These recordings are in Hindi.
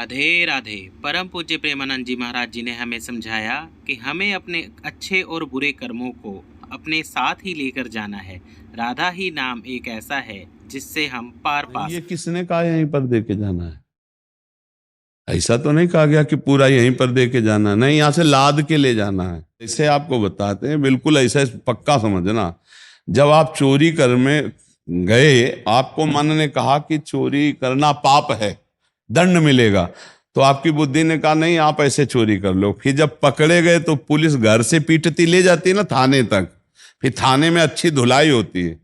राधे राधे। परम पूज्य प्रेमानंद जी महाराज जी ने हमें समझाया कि हमें अपने अच्छे और बुरे कर्मों को अपने साथ ही लेकर जाना है। राधा ही नाम एक ऐसा है जिससे हम पार पा ये किसने कहा यहीं पर दे के जाना है? ऐसा तो नहीं कहा गया कि पूरा यहीं पर दे के जाना है, नहीं, यहाँ से लाद के ले जाना है। ऐसे आपको बताते हैं, बिल्कुल ऐसा पक्का समझना। जब आप चोरी कर में गए, आपको मन ने कहा कि चोरी करना पाप है, दंड मिलेगा, तो आपकी बुद्धि ने कहा नहीं आप ऐसे चोरी कर लो। फिर जब पकड़े गए तो पुलिस घर से पीटती ले जाती है ना थाने तक, फिर थाने में अच्छी धुलाई होती है,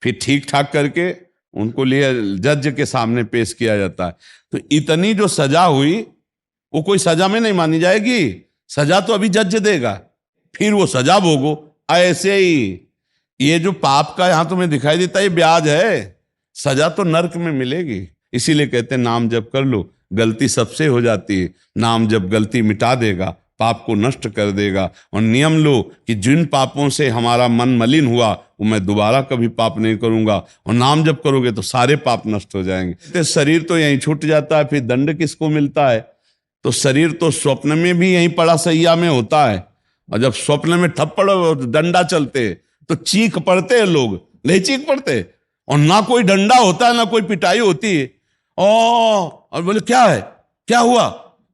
फिर ठीक ठाक करके उनको लिए जज के सामने पेश किया जाता है। तो इतनी जो सजा हुई वो कोई सजा में नहीं मानी जाएगी, सजा तो अभी जज देगा, फिर वो सजा भोगो। ऐसे ही ये जो पाप का यहां तुम्हें दिखाई देता है ये ब्याज है, सजा तो नर्क में मिलेगी। इसीलिए कहते हैं नाम जप कर लो, गलती सबसे हो जाती है, नाम जब गलती मिटा देगा, पाप को नष्ट कर देगा। और नियम लो कि जिन पापों से हमारा मन मलिन हुआ वो मैं दोबारा कभी पाप नहीं करूंगा, और नाम जब करोगे तो सारे पाप नष्ट हो जाएंगे। तो शरीर तो यहीं छूट जाता है, फिर दंड किसको मिलता है? तो शरीर तो स्वप्न में भी यहीं पड़ा सैया में होता है, और जब स्वप्न में थप्पड़ डंडा चलते तो चीख पड़ते हैं लोग, नहीं चीख पड़ते? और ना कोई डंडा होता है ना कोई पिटाई होती है। और बोले क्या है, क्या हुआ?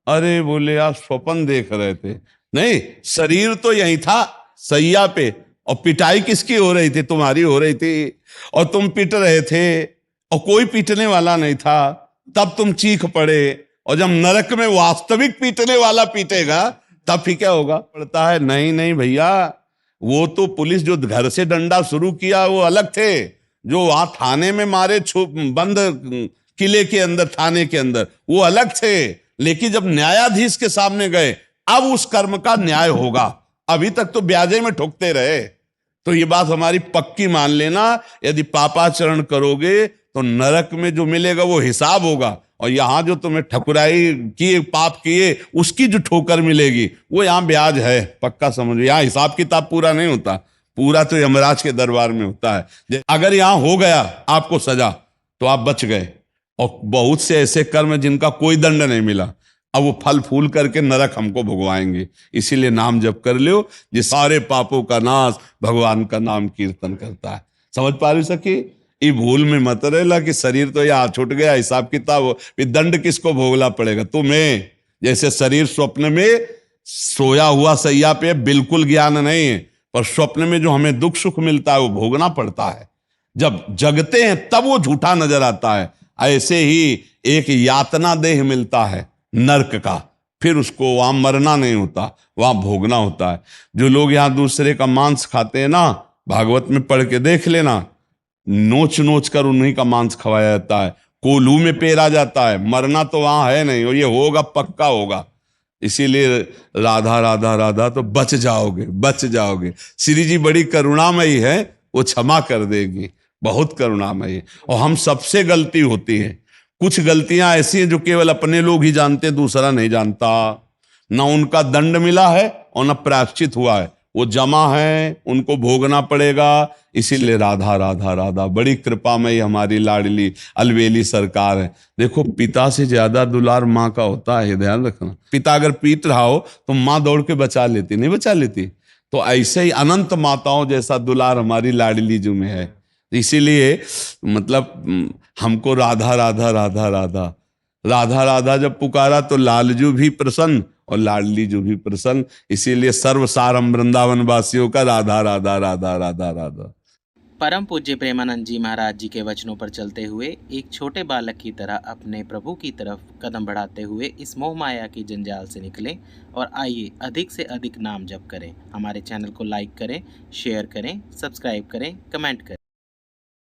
अरे बोले यार स्वप्न देख रहे थे। नहीं, शरीर तो यही था सैया पे, और पिटाई किसकी हो रही थी? तुम्हारी हो रही थी, और तुम पिट रहे थे और कोई पीटने वाला नहीं था, तब तुम चीख पड़े। और जब नरक में वास्तविक पीटने वाला पीटेगा तब फिर क्या होगा? पड़ता है नहीं नहीं भैया, वो तो पुलिस जो घर से डंडा शुरू किया वो अलग थे, जो वहां थाने में मारे बंद किले के अंदर थाने के अंदर वो अलग थे। लेकिन जब न्यायाधीश के सामने गए अब उस कर्म का न्याय होगा, अभी तक तो ब्याजे में ठोकते रहे। तो ये बात हमारी पक्की मान लेना, यदि पापाचरण करोगे तो नरक में जो मिलेगा वो हिसाब होगा, और यहां जो तुम्हें ठकुराई किए पाप किए उसकी जो ठोकर मिलेगी वो यहाँ ब्याज है, पक्का समझो। यहाँ हिसाब किताब पूरा नहीं होता, पूरा तो यमराज के दरबार में होता है। अगर यहाँ हो गया आपको सजा तो आप बच गए, और बहुत से ऐसे कर्म जिनका कोई दंड नहीं मिला, अब वो फल फूल करके नरक हमको भुगवाएंगे। इसीलिए नाम जप कर लो, ये सारे पापों का नाश भगवान का नाम कीर्तन करता है। समझ पा रही सकी? ये भूल में मत रहेला कि शरीर तो यहाँ छूट गया, हिसाब किताब, फिर दंड किसको भोगना पड़ेगा? तुम्हें। जैसे शरीर स्वप्न में सोया हुआ सैया पे बिल्कुल ज्ञान नहीं है, पर स्वप्न में जो हमें दुख सुख मिलता है वो भोगना पड़ता है। जब जगते हैं तब वो झूठा नजर आता है। ऐसे ही एक यातना देह मिलता है नरक का, फिर उसको वहां मरना नहीं होता, वहां भोगना होता है। जो लोग यहाँ दूसरे का मांस खाते हैं ना, भागवत में पढ़ के देख लेना, नोच नोच कर उन्हीं का मांस खवाया जाता है, कोल्हू में पेरा जाता है, मरना तो वहां है नहीं, और ये होगा पक्का होगा। इसीलिए राधा राधा राधा तो बच जाओगे, बच जाओगे। श्री जी बड़ी करुणामयी है, वो क्षमा कर देगी, बहुत करुणामयी। और हम सबसे गलती होती है, कुछ गलतियां ऐसी हैं जो केवल अपने लोग ही जानते, दूसरा नहीं जानता। ना उनका दंड मिला है और न प्रायश्चित हुआ है, वो जमा है, उनको भोगना पड़ेगा। इसीलिए राधा राधा राधा बड़ी कृपामयी हमारी लाडली अलवेली सरकार है। देखो पिता से ज्यादा दुलार माँ का होता है, ध्यान रखना। पिता अगर पीट रहा हो तो माँ दौड़ के बचा लेती, नहीं बचा लेती? तो ऐसे ही अनंत माताओं जैसा दुलार हमारी लाडली जी में है। इसीलिए मतलब हमको राधा राधा राधा राधा राधा राधा जब पुकारा तो लालजू भी प्रसन्न और लाडली जो भी प्रसन्न। इसीलिए सर्वसारम वृंदावन वासियों का राधा राधा राधा राधा राधा। परम पूज्य प्रेमानंद जी महाराज जी के वचनों पर चलते हुए एक छोटे बालक की तरह अपने प्रभु की तरफ कदम बढ़ाते हुए इस मोह माया की जंजाल से निकलें, और आइए अधिक से अधिक नाम जप करें। हमारे चैनल को लाइक करें, शेयर करें, सब्सक्राइब करें, कमेंट करें।